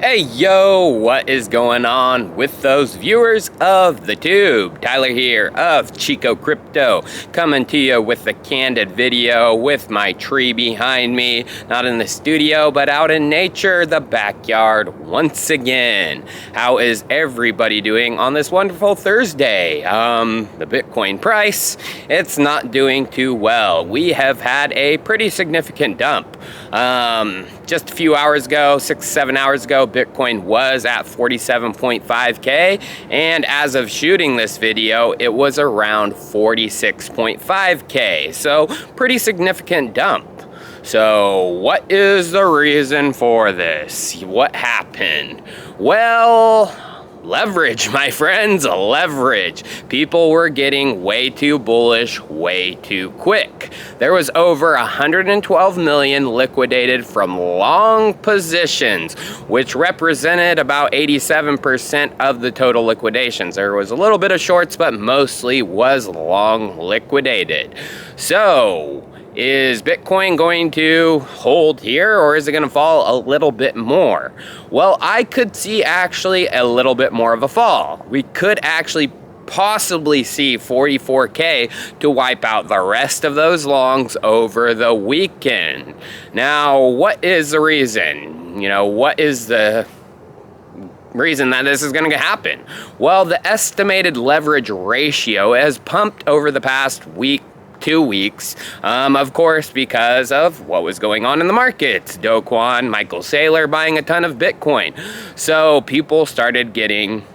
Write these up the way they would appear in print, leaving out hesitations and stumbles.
Hey yo, what is going on with those viewers of the tube? Tyler here of Chico Crypto, coming to you with a candid video with my tree behind me, not in the studio but out in nature, the backyard once again. How is everybody doing on this wonderful Thursday? The Bitcoin price, it's not doing too well. We have had a pretty significant dump. Just a few hours ago, 6-7 hours ago, Bitcoin was at 47.5K, and as of shooting this video, it was around 46.5K, so pretty significant dump. So what is the reason for this? What happened? Well, leverage, my friends, leverage. People were getting way too bullish way too quick. There was over 112 million liquidated from long positions, which represented about 87% of the total liquidations. There was a little bit of shorts, but mostly was long liquidated. So, is Bitcoin going to hold here, or is it going to fall a little bit more? Well, I could see actually a little bit more of a fall. We could actually possibly see 44K to wipe out the rest of those longs over the weekend. Now, what is the reason? What is the reason that this is going to happen? Well, the estimated leverage ratio has pumped over the past week, 2 weeks, of course, because of what was going on in the markets. Do Kwon, Michael Saylor buying a ton of Bitcoin. So people started getting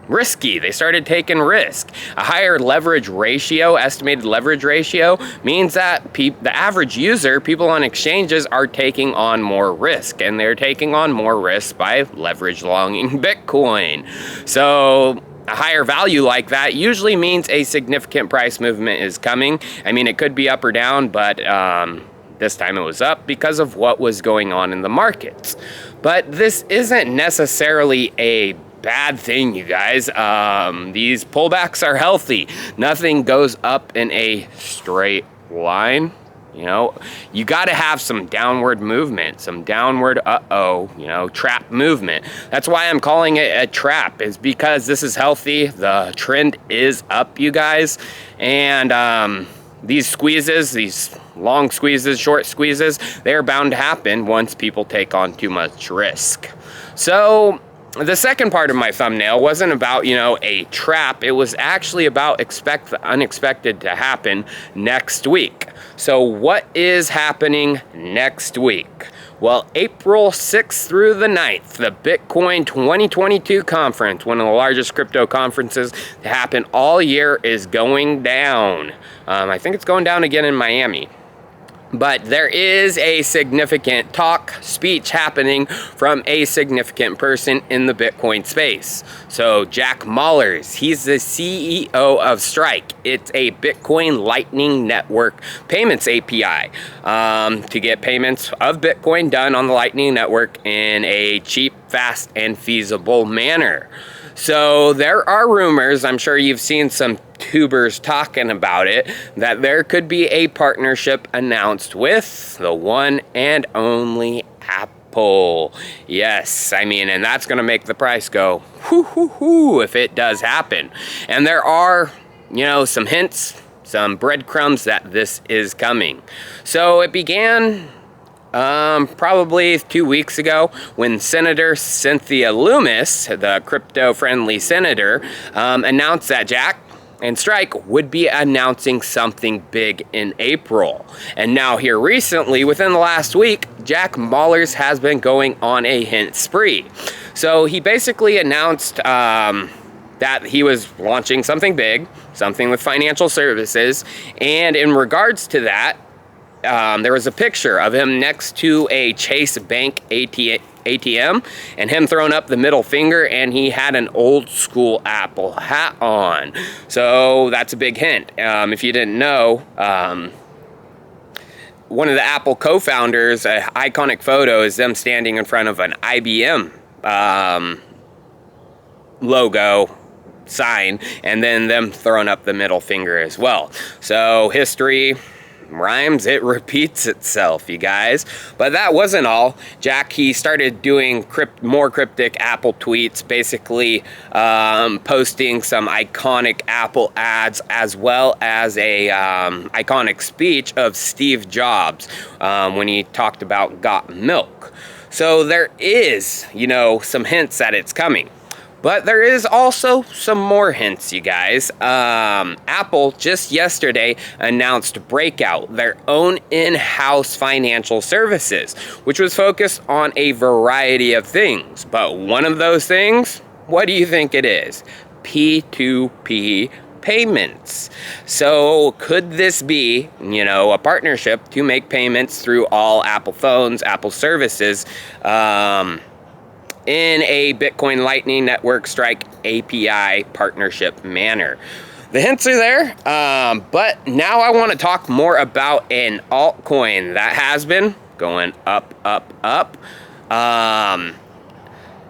risky. They started taking risk. A higher leverage ratio, estimated leverage ratio, means that the average user, people on exchanges, are taking on more risk, and they're taking on more risk by leverage longing Bitcoin. So a higher value like that usually means a significant price movement is coming. I mean, it could be up or down, but this time it was up because of what was going on in the markets. But this isn't necessarily a bad thing, you guys. These pullbacks are healthy. Nothing goes up in a straight line. You got to have some downward movement, some downward, trap movement. That's why I'm calling it a trap, is because this is healthy. The trend is up, you guys. And these squeezes, these long squeezes, short squeezes, they're bound to happen once people take on too much risk. So the second part of my thumbnail wasn't about, a trap. It was actually about expect the unexpected to happen next week. So what is happening next week? Well, April 6th through the 9th, the Bitcoin 2022 conference, one of the largest crypto conferences to happen all year, is going down. I think it's going down again in Miami. But there is a significant speech happening from a significant person in the Bitcoin space. So Jack Mallers, he's the CEO of Strike. It's a Bitcoin Lightning Network payments API to get payments of Bitcoin done on the Lightning Network in a cheap, fast, and feasible manner. So there are rumors, I'm sure you've seen some tubers talking about it, that there could be a partnership announced with the one and only Apple. Yes, and that's going to make the price go whoo if it does happen. And there are, some hints, some breadcrumbs that this is coming. So it began probably 2 weeks ago, when Senator Cynthia Lummis, the crypto-friendly senator, announced that Jack and Strike would be announcing something big in April. And now here recently, within the last week, Jack Mallers has been going on a hint spree. So he basically announced that he was launching something big, something with financial services, and in regards to that, there was a picture of him next to a Chase Bank ATM and him throwing up the middle finger, and he had an old school Apple hat on. So that's a big hint. If you didn't know, one of the Apple co-founders, an iconic photo is them standing in front of an IBM logo sign, and then them throwing up the middle finger as well. So history rhymes, it repeats itself, you guys. But that wasn't all. Jack, he started doing more cryptic Apple tweets, basically posting some iconic Apple ads, as well as a iconic speech of Steve Jobs when he talked about got milk. So there is, you know, some hints that it's coming. But there is also some more hints, you guys. Apple just yesterday announced Breakout, their own in-house financial services, which was focused on a variety of things. But one of those things, what do you think it is? P2P payments. So could this be, you know, a partnership to make payments through all Apple phones, Apple services, in a Bitcoin Lightning Network Strike API partnership manner? The hints are there, but now I want to talk more about an altcoin that has been going up,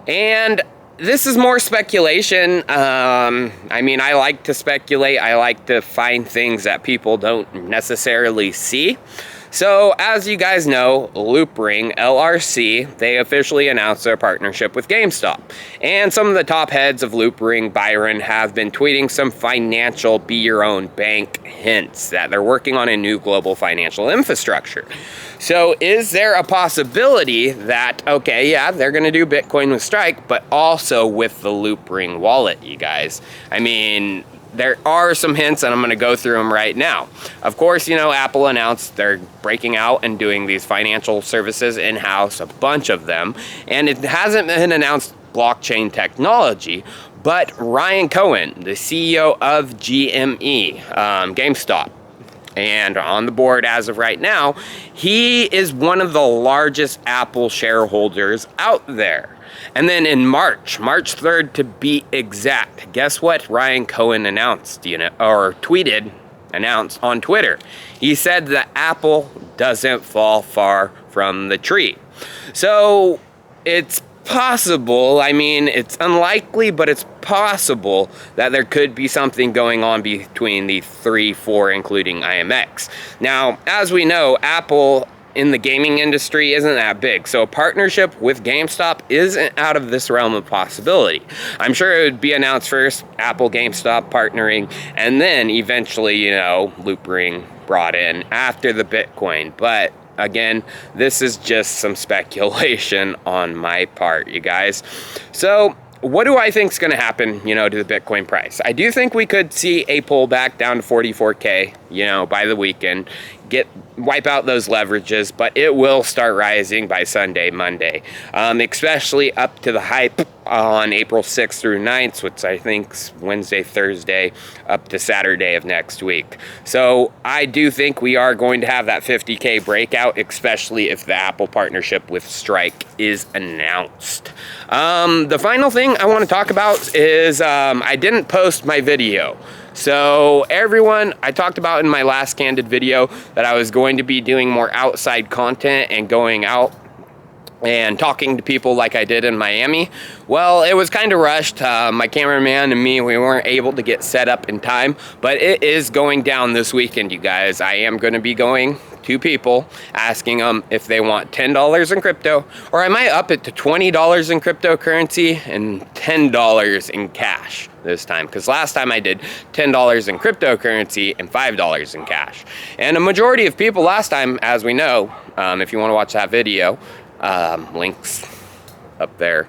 and this is more speculation. I mean, I like to speculate. I like to find things that people don't necessarily see. So, as you guys know, Loopring, LRC, they officially announced their partnership with GameStop. And some of the top heads of Loopring, Byron, have been tweeting some financial be-your-own-bank hints that they're working on a new global financial infrastructure. So, is there a possibility that, okay, yeah, they're going to do Bitcoin with Strike, but also with the Loopring wallet, you guys? I mean, there are some hints, and I'm going to go through them right now. Of course, you know, Apple announced they're breaking out and doing these financial services in-house, a bunch of them, and it hasn't been announced blockchain technology, but Ryan Cohen, the CEO of GME, GameStop, and on the board as of right now, he is one of the largest Apple shareholders out there. And then in March 3rd to be exact, guess what Ryan Cohen announced, you know, or announced on Twitter? He said that Apple doesn't fall far from the tree. So it's possible, I mean, it's unlikely, but it's possible that there could be something going on between the 3-4, including IMX. Now, as we know, Apple in the gaming industry isn't that big, so a partnership with GameStop isn't out of this realm of possibility. I'm sure it would be announced first, Apple, GameStop partnering, and then eventually, you know, Loopring brought in after the Bitcoin. But again, this is just some speculation on my part, you guys. So what do I think is going to happen, you know, to the Bitcoin price? I do think we could see a pullback down to 44K, you know, by the weekend, wipe out those leverages, but it will start rising by Sunday, Monday, especially up to the hype on April 6th through 9th, which I think's Wednesday, Thursday, up to Saturday of next week. So I do think we are going to have that 50K breakout, especially if the Apple partnership with Strike is announced. The final thing I want to talk about is I didn't post my video. So everyone, I talked about in my last Candid video that I was going to be doing more outside content and going out and talking to people like I did in Miami. Well, it was kind of rushed. My cameraman and me, we weren't able to get set up in time, but it is going down this weekend, you guys. I am going to be going to people, asking them if they want $10 in crypto, or I might up it to $20 in cryptocurrency and $10 in cash this time, because last time I did $10 in cryptocurrency and $5 in cash. And a majority of people last time, as we know, if you want to watch that video, links up there.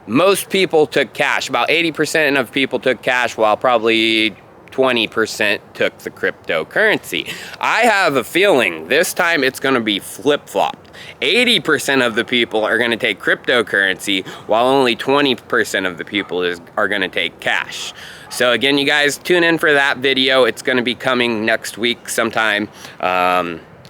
Most people took cash. About 80% of people took cash, while probably 20% took the cryptocurrency. I have a feeling this time it's going to be flip-flopped. 80% of the people are going to take cryptocurrency, while only 20% of the people are going to take cash. So again, you guys, tune in for that video. It's going to be coming next week sometime.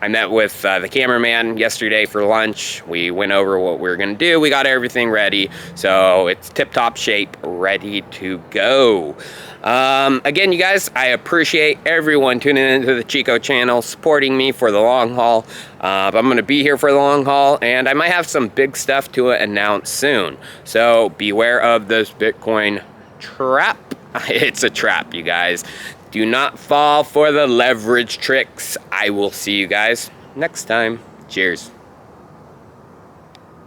I met with the cameraman yesterday for lunch. We went over what we were going to do. We got everything ready. So it's tip-top shape, ready to go. Again, you guys, I appreciate everyone tuning into the Chico channel, supporting me for the long haul. I'm going to be here for the long haul, and I might have some big stuff to announce soon. So beware of this Bitcoin trap. It's a trap, you guys. Do not fall for the leverage tricks. I will see you guys next time. Cheers.